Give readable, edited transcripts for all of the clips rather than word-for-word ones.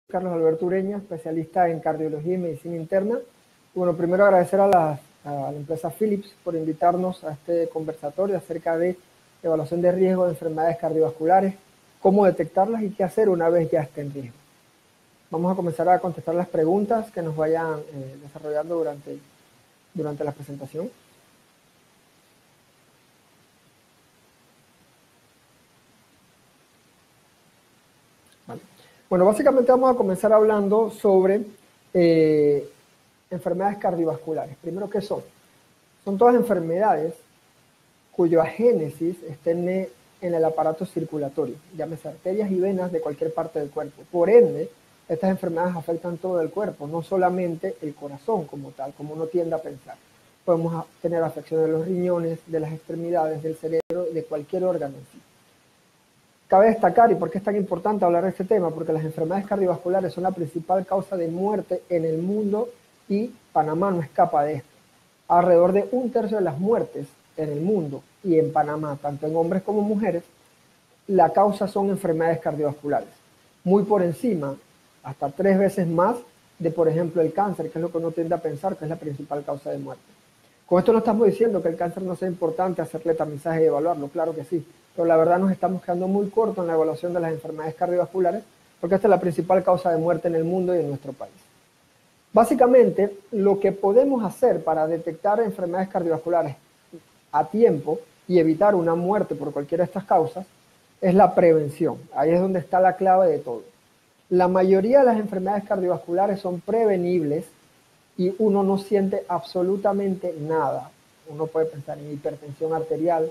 Carlos Alberto Ureña, especialista en cardiología y medicina interna. Bueno, primero agradecer a la empresa Philips por invitarnos a este conversatorio acerca de evaluación de riesgo de enfermedades cardiovasculares, cómo detectarlas y qué hacer una vez ya esté en riesgo. Vamos a comenzar a contestar las preguntas que nos vayan desarrollando durante la presentación. Vale. Bueno, básicamente vamos a comenzar hablando sobre enfermedades cardiovasculares. Primero, ¿qué son? Son todas enfermedades cuya génesis estén en el aparato circulatorio, llámese arterias y venas de cualquier parte del cuerpo. Por ende, estas enfermedades afectan todo el cuerpo, no solamente el corazón como tal, como uno tiende a pensar. Podemos tener afecciones de los riñones, de las extremidades, del cerebro, de cualquier órgano en sí. Cabe destacar, y por qué es tan importante hablar de este tema, porque las enfermedades cardiovasculares son la principal causa de muerte en el mundo y Panamá no escapa de esto. Alrededor de 1/3 de las muertes en el mundo y en Panamá, tanto en hombres como mujeres, la causa son enfermedades cardiovasculares. Muy por encima, hasta 3 veces más de, por ejemplo, el cáncer, que es lo que uno tiende a pensar que es la principal causa de muerte. Con esto no estamos diciendo que el cáncer no sea importante hacerle tamizaje y evaluarlo, claro que sí, pero la verdad nos estamos quedando muy cortos en la evaluación de las enfermedades cardiovasculares, porque esta es la principal causa de muerte en el mundo y en nuestro país. Básicamente, lo que podemos hacer para detectar enfermedades cardiovasculares a tiempo y evitar una muerte por cualquiera de estas causas es la prevención. Ahí es donde está la clave de todo. La mayoría de las enfermedades cardiovasculares son prevenibles y uno no siente absolutamente nada. Uno puede pensar en hipertensión arterial,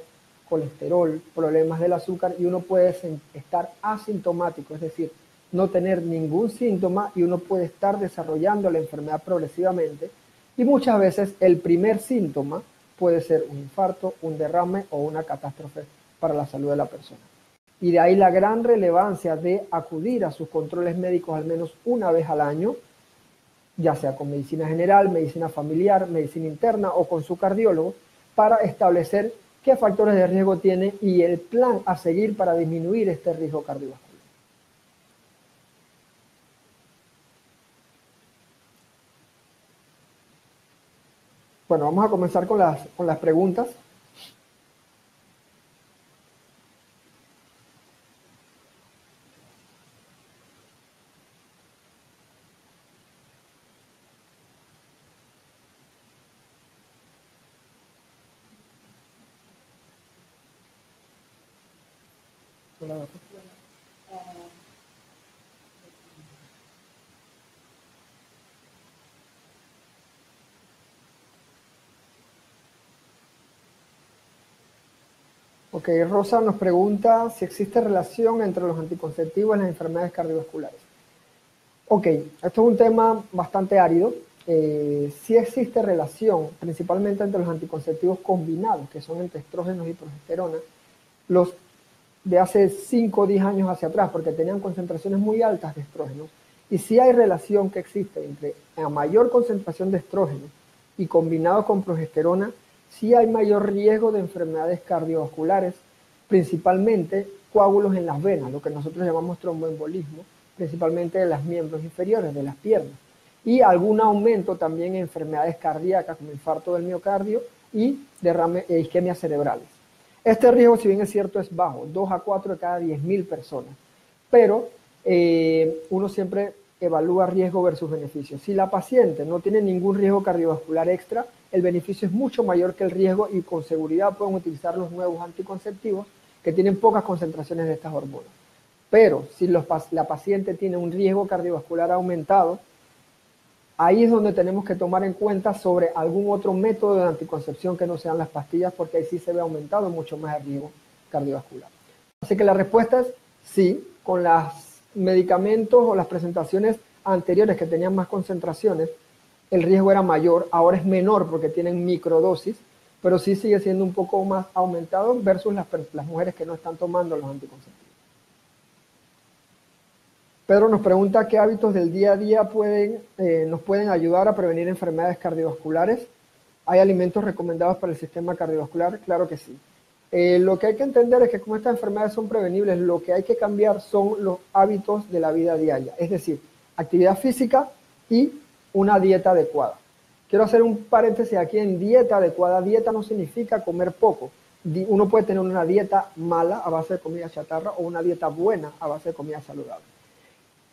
colesterol, problemas del azúcar y uno puede estar asintomático, es decir, no tener ningún síntoma y uno puede estar desarrollando la enfermedad progresivamente y muchas veces el primer síntoma puede ser un infarto, un derrame o una catástrofe para la salud de la persona. Y de ahí la gran relevancia de acudir a sus controles médicos al menos una vez al año, ya sea con medicina general, medicina familiar, medicina interna o con su cardiólogo, para establecer qué factores de riesgo tiene y el plan a seguir para disminuir este riesgo cardiovascular. Bueno, vamos a comenzar con las preguntas. Hola. Ok, Rosa nos pregunta si existe relación entre los anticonceptivos y las enfermedades cardiovasculares. Ok, esto es un tema bastante árido. Sí existe relación, principalmente entre los anticonceptivos combinados, que son entre estrógenos y progesterona, los de hace 5 o 10 años hacia atrás, porque tenían concentraciones muy altas de estrógenos. Y sí hay relación que existe entre la mayor concentración de estrógenos y combinado con progesterona, sí hay mayor riesgo de enfermedades cardiovasculares, principalmente coágulos en las venas, lo que nosotros llamamos tromboembolismo, principalmente de los miembros inferiores, de las piernas. Y algún aumento también en enfermedades cardíacas como infarto del miocardio y derrame e isquemias cerebrales. Este riesgo, si bien es cierto, es bajo, 2 a 4 de cada 10.000 personas, pero uno siempre evalúa riesgo versus beneficio. Si la paciente no tiene ningún riesgo cardiovascular extra, el beneficio es mucho mayor que el riesgo y con seguridad pueden utilizar los nuevos anticonceptivos que tienen pocas concentraciones de estas hormonas. Pero si la paciente tiene un riesgo cardiovascular aumentado, ahí es donde tenemos que tomar en cuenta sobre algún otro método de anticoncepción que no sean las pastillas, porque ahí sí se ve aumentado mucho más el riesgo cardiovascular. Así que la respuesta es sí, con los medicamentos o las presentaciones anteriores que tenían más concentraciones, el riesgo era mayor, ahora es menor porque tienen microdosis, pero sí sigue siendo un poco más aumentado versus las mujeres que no están tomando los anticonceptivos. Pedro nos pregunta qué hábitos del día a día nos pueden ayudar a prevenir enfermedades cardiovasculares. ¿Hay alimentos recomendados para el sistema cardiovascular? Claro que sí. Lo que hay que entender es que como estas enfermedades son prevenibles, lo que hay que cambiar son los hábitos de la vida diaria. Es decir, actividad física y una dieta adecuada. Quiero hacer un paréntesis aquí en dieta adecuada. Dieta no significa comer poco. Uno puede tener una dieta mala a base de comida chatarra o una dieta buena a base de comida saludable.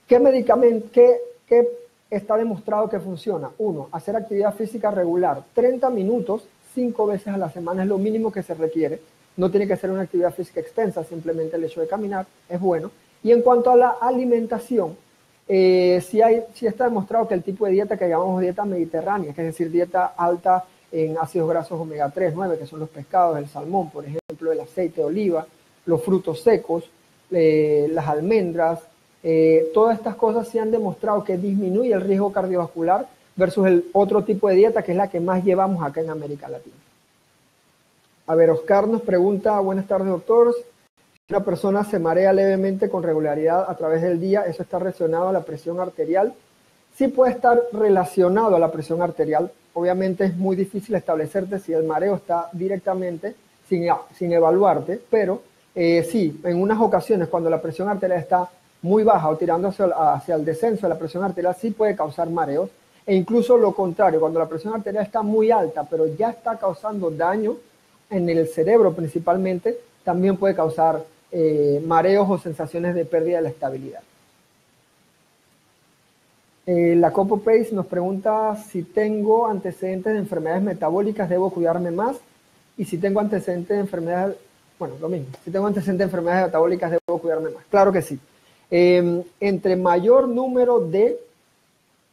¿Qué medicamento, qué está demostrado que funciona? 1, hacer actividad física regular. 30 minutos, 5 veces a la semana es lo mínimo que se requiere. No tiene que ser una actividad física extensa, simplemente el hecho de caminar es bueno. Y en cuanto a la alimentación, sí está demostrado que el tipo de dieta que llamamos dieta mediterránea, que es decir, dieta alta en ácidos grasos omega 3, 9, que son los pescados, el salmón, por ejemplo, el aceite de oliva, los frutos secos, las almendras, todas estas cosas sí han demostrado que disminuye el riesgo cardiovascular versus el otro tipo de dieta que es la que más llevamos acá en América Latina. A ver, Oscar nos pregunta, buenas tardes doctor, si una persona se marea levemente con regularidad a través del día, ¿eso está relacionado a la presión arterial? Sí puede estar relacionado a la presión arterial, obviamente es muy difícil establecerte si el mareo está directamente sin evaluarte, pero sí, en unas ocasiones cuando la presión arterial está muy baja o tirando hacia el descenso de la presión arterial sí puede causar mareos, e incluso lo contrario, cuando la presión arterial está muy alta pero ya está causando daño en el cerebro principalmente, también puede causar mareos o sensaciones de pérdida de la estabilidad. La Copo Pace nos pregunta si tengo antecedentes de enfermedades metabólicas, ¿debo cuidarme más? Y si tengo antecedentes de enfermedades, bueno, lo mismo, si tengo antecedentes de enfermedades metabólicas, ¿debo cuidarme más? Claro que sí. Entre mayor número de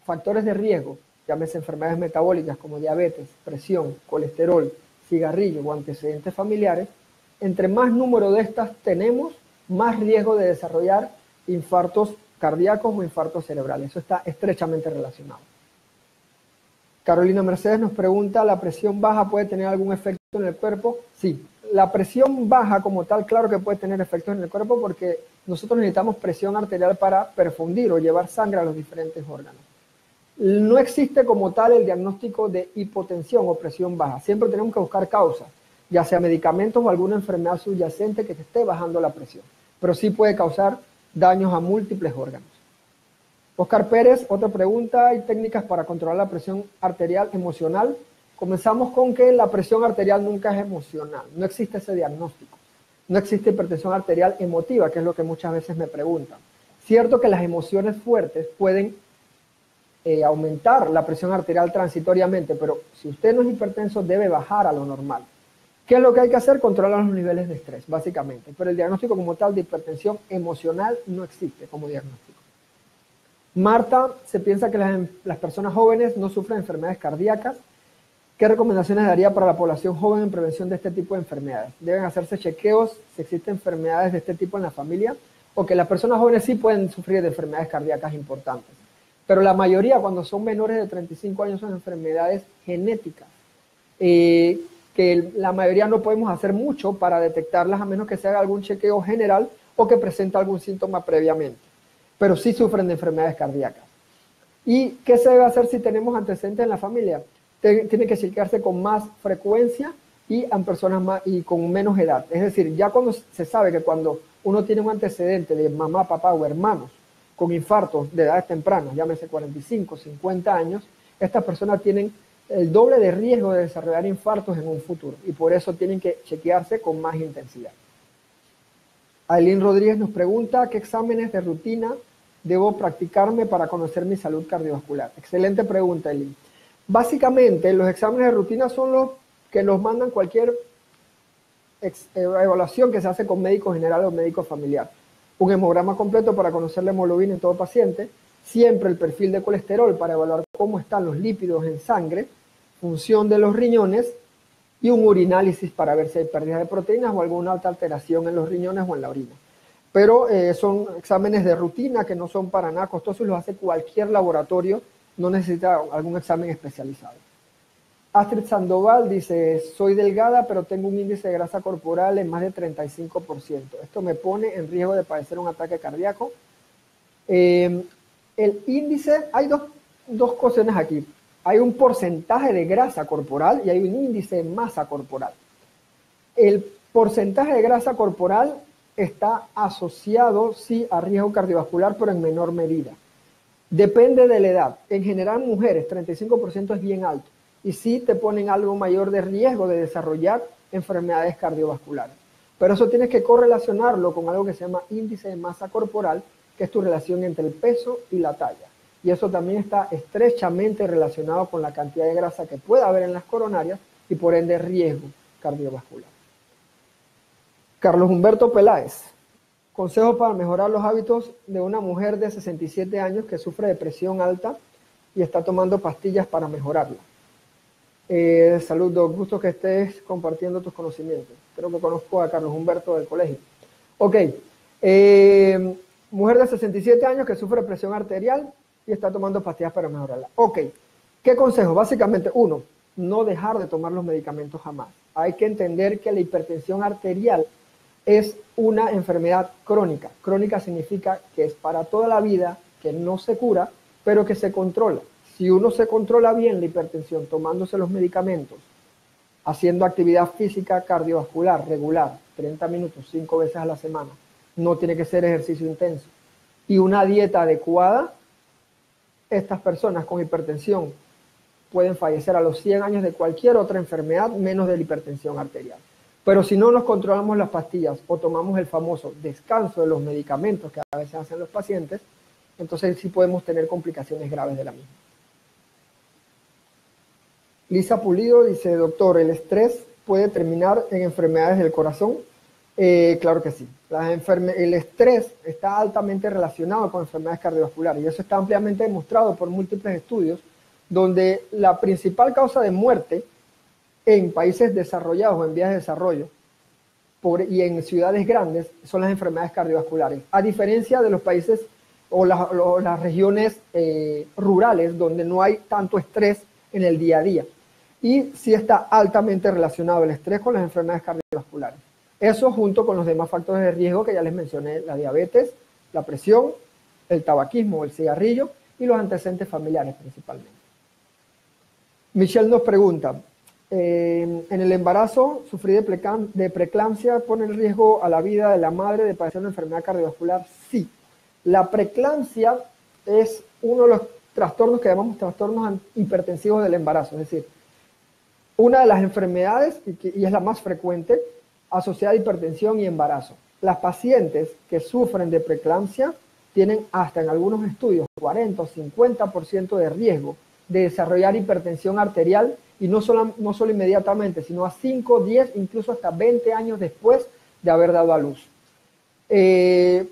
factores de riesgo, llámese enfermedades metabólicas como diabetes, presión, colesterol, cigarrillo o antecedentes familiares, entre más número de estas tenemos, más riesgo de desarrollar infartos cardíacos o infartos cerebrales. Eso está estrechamente relacionado. Carolina Mercedes nos pregunta, ¿la presión baja puede tener algún efecto en el cuerpo? Sí, la presión baja como tal, claro que puede tener efectos en el cuerpo porque nosotros necesitamos presión arterial para perfundir o llevar sangre a los diferentes órganos. No existe como tal el diagnóstico de hipotensión o presión baja. Siempre tenemos que buscar causas, ya sea medicamentos o alguna enfermedad subyacente que te esté bajando la presión. Pero sí puede causar daños a múltiples órganos. Oscar Pérez, otra pregunta, ¿hay técnicas para controlar la presión arterial emocional? Comenzamos con que la presión arterial nunca es emocional, no existe ese diagnóstico. No existe hipertensión arterial emotiva, que es lo que muchas veces me preguntan. Cierto que las emociones fuertes pueden aumentar la presión arterial transitoriamente, pero si usted no es hipertenso debe bajar a lo normal. ¿Qué es lo que hay que hacer? Controlar los niveles de estrés, básicamente. Pero el diagnóstico como tal de hipertensión emocional no existe como diagnóstico. Marta, se piensa que las personas jóvenes no sufren enfermedades cardíacas. ¿Qué recomendaciones daría para la población joven en prevención de este tipo de enfermedades? ¿Deben hacerse chequeos si existen enfermedades de este tipo en la familia? O que las personas jóvenes sí pueden sufrir de enfermedades cardíacas importantes. Pero la mayoría, cuando son menores de 35 años, son enfermedades genéticas. Que la mayoría no podemos hacer mucho para detectarlas a menos que se haga algún chequeo general o que presente algún síntoma previamente. Pero sí sufren de enfermedades cardíacas. ¿Y qué se debe hacer si tenemos antecedentes en la familia? Tiene que chequearse con más frecuencia y en personas más y con menos edad. Es decir, ya cuando se sabe que cuando uno tiene un antecedente de mamá, papá o hermanos con infartos de edades tempranas, llámese 45, 50 años, estas personas tienen el doble de riesgo de desarrollar infartos en un futuro y por eso tienen que chequearse con más intensidad. Aileen Rodríguez nos pregunta, ¿qué exámenes de rutina debo practicarme para conocer mi salud cardiovascular? Excelente pregunta, Aileen. Básicamente, los exámenes de rutina son los que nos mandan cualquier evaluación que se hace con médico general o médico familiar. Un hemograma completo para conocer la hemoglobina en todo paciente, siempre el perfil de colesterol para evaluar cómo están los lípidos en sangre, función de los riñones y un urinálisis para ver si hay pérdida de proteínas o alguna alta alteración en los riñones o en la orina. Pero son exámenes de rutina que no son para nada costosos, los hace cualquier laboratorio, no necesita algún examen especializado. Astrid Sandoval dice, soy delgada pero tengo un índice de grasa corporal en más de 35%. Esto me pone en riesgo de padecer un ataque cardíaco. El índice, hay dos cuestiones aquí. Hay un porcentaje de grasa corporal y hay un índice de masa corporal. El porcentaje de grasa corporal está asociado, sí, a riesgo cardiovascular, pero en menor medida. Depende de la edad. En general, mujeres, 35% es bien alto. Y sí te ponen algo mayor de riesgo de desarrollar enfermedades cardiovasculares. Pero eso tienes que correlacionarlo con algo que se llama índice de masa corporal, que es tu relación entre el peso y la talla. Y eso también está estrechamente relacionado con la cantidad de grasa que pueda haber en las coronarias y por ende riesgo cardiovascular. Carlos Humberto Peláez. Consejos para mejorar los hábitos de una mujer de 67 años que sufre de presión alta y está tomando pastillas para mejorarla. Saludos, gusto que estés compartiendo tus conocimientos. Creo que conozco a Carlos Humberto del colegio. Ok, mujer de 67 años que sufre de presión arterial y está tomando pastillas para mejorarla. Ok, ¿qué consejo? Básicamente, uno, no dejar de tomar los medicamentos jamás. Hay que entender que la hipertensión arterial es una enfermedad crónica. Crónica significa que es para toda la vida, que no se cura, pero que se controla. Si uno se controla bien la hipertensión tomándose los medicamentos, haciendo actividad física cardiovascular regular, 30 minutos, 5 veces a la semana, no tiene que ser ejercicio intenso, y una dieta adecuada, estas personas con hipertensión pueden fallecer a los 100 años de cualquier otra enfermedad, menos de la hipertensión arterial. Pero si no nos controlamos las pastillas o tomamos el famoso descanso de los medicamentos que a veces hacen los pacientes, entonces sí podemos tener complicaciones graves de la misma. Lisa Pulido dice, doctor, ¿el estrés puede terminar en enfermedades del corazón? Claro que sí. El estrés está altamente relacionado con enfermedades cardiovasculares y eso está ampliamente demostrado por múltiples estudios donde la principal causa de muerte en países desarrollados o en vías de desarrollo y en ciudades grandes son las enfermedades cardiovasculares, a diferencia de los países o las regiones rurales donde no hay tanto estrés en el día a día. Y sí está altamente relacionado el estrés con las enfermedades cardiovasculares. Eso junto con los demás factores de riesgo que ya les mencioné, la diabetes, la presión, el tabaquismo, el cigarrillo y los antecedentes familiares principalmente. Michelle nos pregunta, en el embarazo, sufrir de preeclampsia pone en riesgo a la vida de la madre de padecer una enfermedad cardiovascular. Sí, la preeclampsia es uno de los trastornos que llamamos trastornos hipertensivos del embarazo, es decir, una de las enfermedades, y es la más frecuente, asociada a hipertensión y embarazo. Las pacientes que sufren de preeclampsia tienen hasta en algunos estudios 40 o 50% de riesgo de desarrollar hipertensión arterial y no solo inmediatamente, sino a 5, 10, incluso hasta 20 años después de haber dado a luz.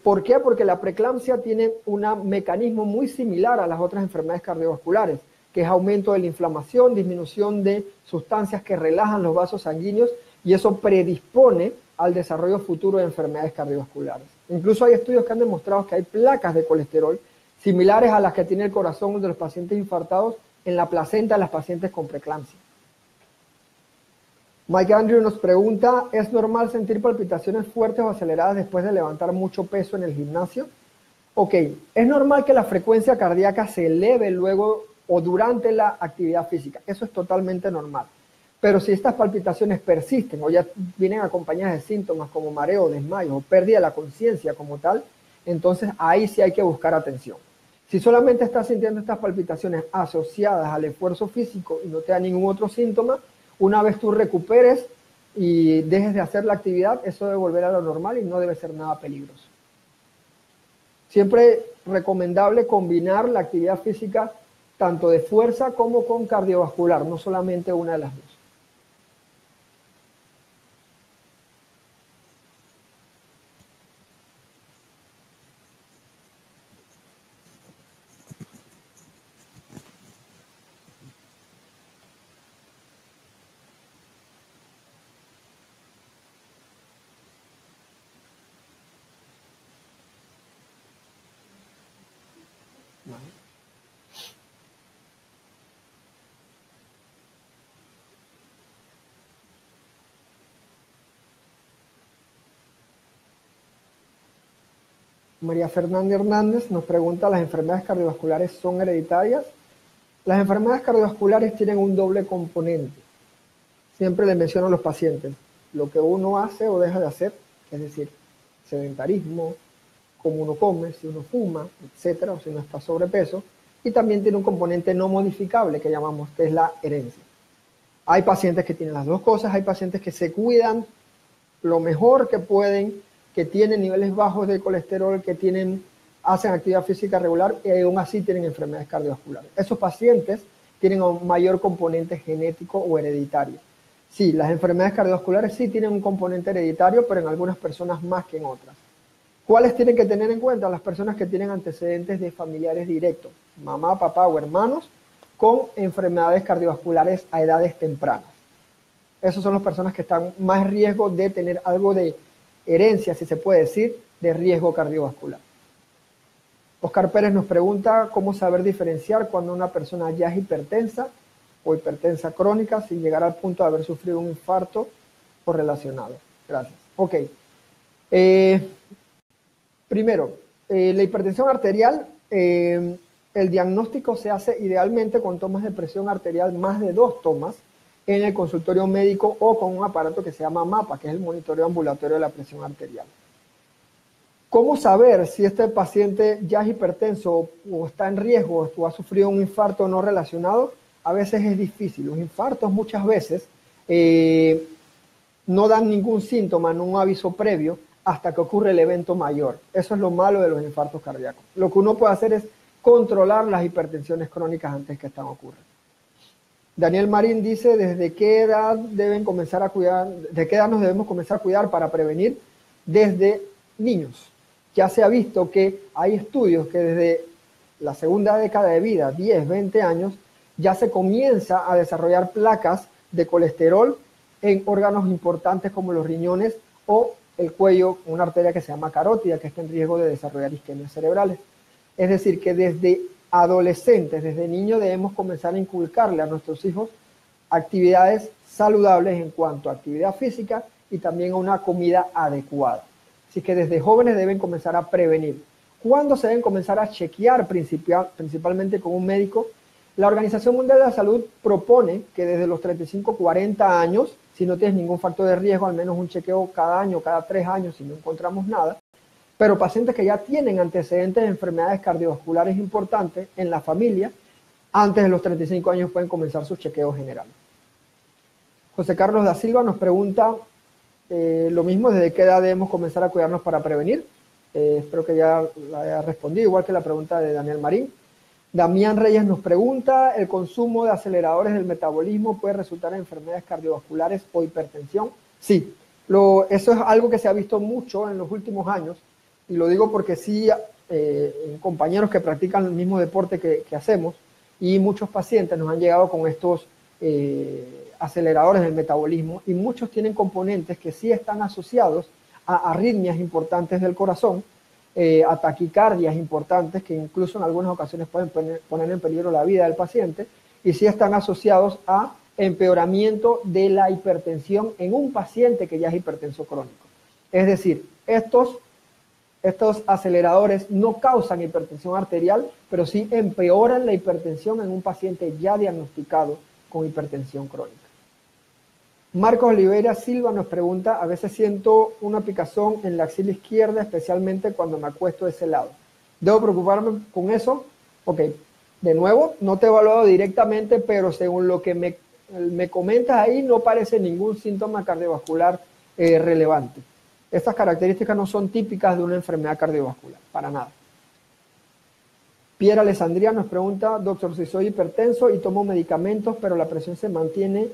¿Por qué? Porque la preeclampsia tiene un mecanismo muy similar a las otras enfermedades cardiovasculares, que es aumento de la inflamación, disminución de sustancias que relajan los vasos sanguíneos y eso predispone al desarrollo futuro de enfermedades cardiovasculares. Incluso hay estudios que han demostrado que hay placas de colesterol similares a las que tiene el corazón de los pacientes infartados en la placenta de las pacientes con preeclampsia. Mike Andrew nos pregunta, ¿es normal sentir palpitaciones fuertes o aceleradas después de levantar mucho peso en el gimnasio? Ok, es normal que la frecuencia cardíaca se eleve luego o durante la actividad física. Eso es totalmente normal. Pero si estas palpitaciones persisten o ya vienen acompañadas de síntomas como mareo, desmayo o pérdida de la conciencia como tal, entonces ahí sí hay que buscar atención. Si solamente estás sintiendo estas palpitaciones asociadas al esfuerzo físico y no te da ningún otro síntoma, una vez tú recuperes y dejes de hacer la actividad, eso debe volver a lo normal y no debe ser nada peligroso. Siempre recomendable combinar la actividad física tanto de fuerza como con cardiovascular, no solamente una de las dos. María Fernanda Hernández nos pregunta, ¿las enfermedades cardiovasculares son hereditarias? Las enfermedades cardiovasculares tienen un doble componente. Siempre le menciono a los pacientes, lo que uno hace o deja de hacer, es decir, sedentarismo, cómo uno come, si uno fuma, etcétera, o si uno está sobrepeso. Y también tiene un componente no modificable que llamamos, que es la herencia. Hay pacientes que tienen las dos cosas, hay pacientes que se cuidan lo mejor que pueden, que tienen niveles bajos de colesterol, que hacen actividad física regular y aún así tienen enfermedades cardiovasculares. Esos pacientes tienen un mayor componente genético o hereditario. Sí, las enfermedades cardiovasculares sí tienen un componente hereditario, pero en algunas personas más que en otras. ¿Cuáles tienen que tener en cuenta? Las personas que tienen antecedentes de familiares directos, mamá, papá o hermanos, con enfermedades cardiovasculares a edades tempranas. Esas son las personas que están más en riesgo de tener algo de herencia, si se puede decir, de riesgo cardiovascular. Oscar Pérez nos pregunta cómo saber diferenciar cuando una persona ya es hipertensa o hipertensa crónica sin llegar al punto de haber sufrido un infarto o relacionado. Gracias. Ok. Primero, la hipertensión arterial, el diagnóstico se hace idealmente con tomas de presión arterial, más de 2 tomas, en el consultorio médico o con un aparato que se llama MAPA, que es el monitoreo ambulatorio de la presión arterial. ¿Cómo saber si este paciente ya es hipertenso o está en riesgo o ha sufrido un infarto no relacionado? A veces es difícil. Los infartos muchas veces no dan ningún síntoma, no un aviso previo, hasta que ocurre el evento mayor. Eso es lo malo de los infartos cardíacos. Lo que uno puede hacer es controlar las hipertensiones crónicas antes que están ocurriendo. Daniel Marín dice, ¿desde qué edad deben comenzar a cuidar, de qué edad nos debemos comenzar a cuidar para prevenir? Desde niños. Ya se ha visto que hay estudios que desde la segunda década de vida, 10, 20 años, ya se comienza a desarrollar placas de colesterol en órganos importantes como los riñones o el cuello, una arteria que se llama carótida, que está en riesgo de desarrollar isquemias cerebrales. Es decir, que desde adolescentes, desde niños, debemos comenzar a inculcarle a nuestros hijos actividades saludables en cuanto a actividad física y también a una comida adecuada. Así que desde jóvenes deben comenzar a prevenir. ¿Cuándo se deben comenzar a chequear principalmente con un médico? La Organización Mundial de la Salud propone que desde los 35-40 años, si no tienes ningún factor de riesgo, al menos un chequeo cada año, cada 3 años, si no encontramos nada. Pero pacientes que ya tienen antecedentes de enfermedades cardiovasculares importantes en la familia, antes de los 35 años pueden comenzar su chequeo general. José Carlos da Silva nos pregunta lo mismo, ¿desde qué edad debemos comenzar a cuidarnos para prevenir? Espero que ya la haya respondido, igual que la pregunta de Daniel Marín. Damián Reyes nos pregunta, ¿el consumo de aceleradores del metabolismo puede resultar en enfermedades cardiovasculares o hipertensión? Sí, eso es algo que se ha visto mucho en los últimos años, y lo digo porque sí, compañeros que practican el mismo deporte que hacemos, y muchos pacientes nos han llegado con estos aceleradores del metabolismo, y muchos tienen componentes que sí están asociados a arritmias importantes del corazón, a taquicardias importantes que incluso en algunas ocasiones pueden poner en peligro la vida del paciente, y sí están asociados a empeoramiento de la hipertensión en un paciente que ya es hipertenso crónico. Es decir, estos aceleradores no causan hipertensión arterial, pero sí empeoran la hipertensión en un paciente ya diagnosticado con hipertensión crónica. Marcos Oliveira Silva nos pregunta, a veces siento una picazón en la axila izquierda, especialmente cuando me acuesto de ese lado. ¿Debo preocuparme con eso? Ok, de nuevo, no te he evaluado directamente, pero según lo que me comentas ahí, no parece ningún síntoma cardiovascular relevante. Estas características no son típicas de una enfermedad cardiovascular, para nada. Pierre Alessandria nos pregunta, doctor, si soy hipertenso y tomo medicamentos, pero la presión se mantiene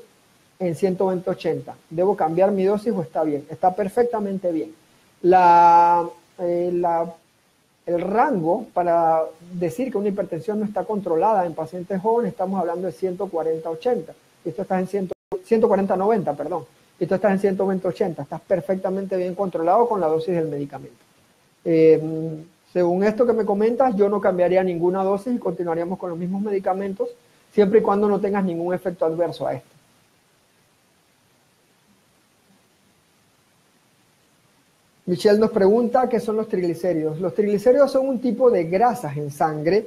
en 120/80, ¿debo cambiar mi dosis o está bien? Está perfectamente bien. El rango para decir que una hipertensión no está controlada en pacientes jóvenes, estamos hablando de 140/80. Esto está en 140/90, perdón. Esto está en 120/80. Estás perfectamente bien controlado con la dosis del medicamento. Según esto que me comentas, yo no cambiaría ninguna dosis y continuaríamos con los mismos medicamentos, siempre y cuando no tengas ningún efecto adverso a esto. Michelle nos pregunta qué son los triglicéridos. Los triglicéridos son un tipo de grasas en sangre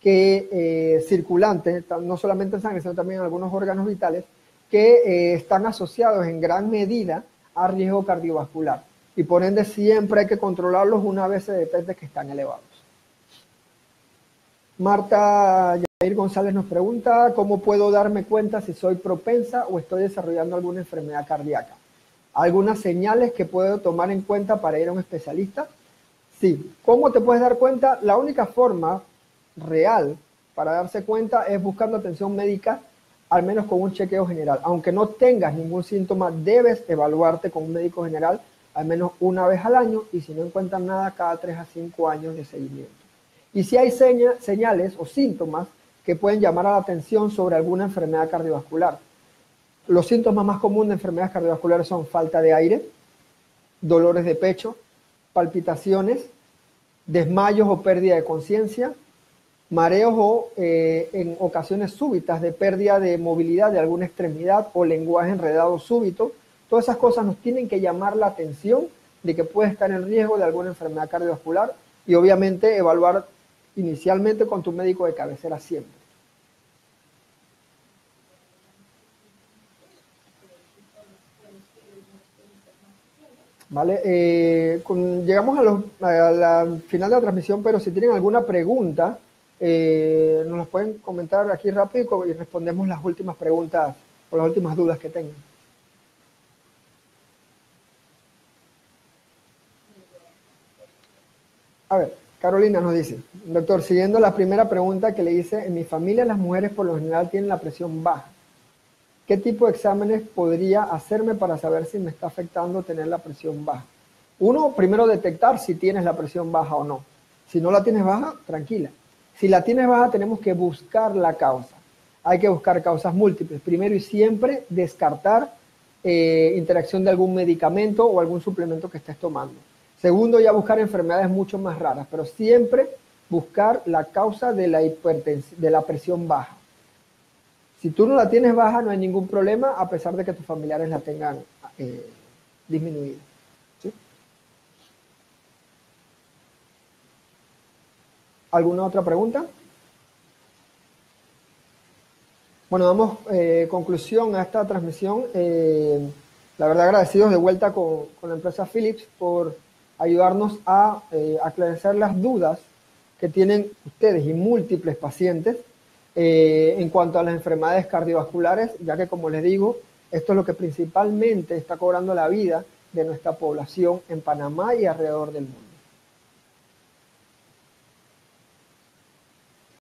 que circulantes, no solamente en sangre, sino también en algunos órganos vitales, que están asociados en gran medida a riesgo cardiovascular. y por ende siempre hay que controlarlos una vez se detecte que están elevados. Marta Yair González nos pregunta, ¿cómo puedo darme cuenta si soy propensa o estoy desarrollando alguna enfermedad cardíaca? ¿Algunas señales que puedo tomar en cuenta para ir a un especialista? Sí. ¿Cómo te puedes dar cuenta? La única forma real para darse cuenta es buscando atención médica, al menos con un chequeo general. Aunque no tengas ningún síntoma, debes evaluarte con un médico general al menos una vez al año y si no encuentran nada, cada 3 a 5 años de seguimiento. Y si hay señales o síntomas que pueden llamar a la atención sobre alguna enfermedad cardiovascular. Los síntomas más comunes de enfermedades cardiovasculares son falta de aire, dolores de pecho, palpitaciones, desmayos o pérdida de conciencia, mareos o en ocasiones súbitas de pérdida de movilidad de alguna extremidad o lenguaje enredado súbito. Todas esas cosas nos tienen que llamar la atención de que puede estar en riesgo de alguna enfermedad cardiovascular y obviamente evaluar inicialmente con tu médico de cabecera siempre. ¿Vale? Llegamos a la final de la transmisión, pero si tienen alguna pregunta, nos las pueden comentar aquí rápido y respondemos las últimas preguntas o las últimas dudas que tengan. A ver, Carolina nos dice, doctor, siguiendo la primera pregunta que le hice, en mi familia las mujeres por lo general tienen la presión baja. ¿Qué tipo de exámenes podría hacerme para saber si me está afectando tener la presión baja? Uno, primero detectar si tienes la presión baja o no. Si no la tienes baja, tranquila. Si la tienes baja, tenemos que buscar la causa. Hay que buscar causas múltiples. Primero y siempre descartar interacción de algún medicamento o algún suplemento que estés tomando. Segundo, ya buscar enfermedades mucho más raras, pero siempre buscar la causa de la presión baja. Si tú no la tienes baja, no hay ningún problema, a pesar de que tus familiares la tengan disminuida. ¿Sí? ¿Alguna otra pregunta? Bueno, damos conclusión a esta transmisión. La verdad, agradecidos de vuelta con la empresa Philips por ayudarnos a aclarecer las dudas que tienen ustedes y múltiples pacientes en cuanto a las enfermedades cardiovasculares, ya que, como les digo, esto es lo que principalmente está cobrando la vida de nuestra población en Panamá y alrededor del mundo.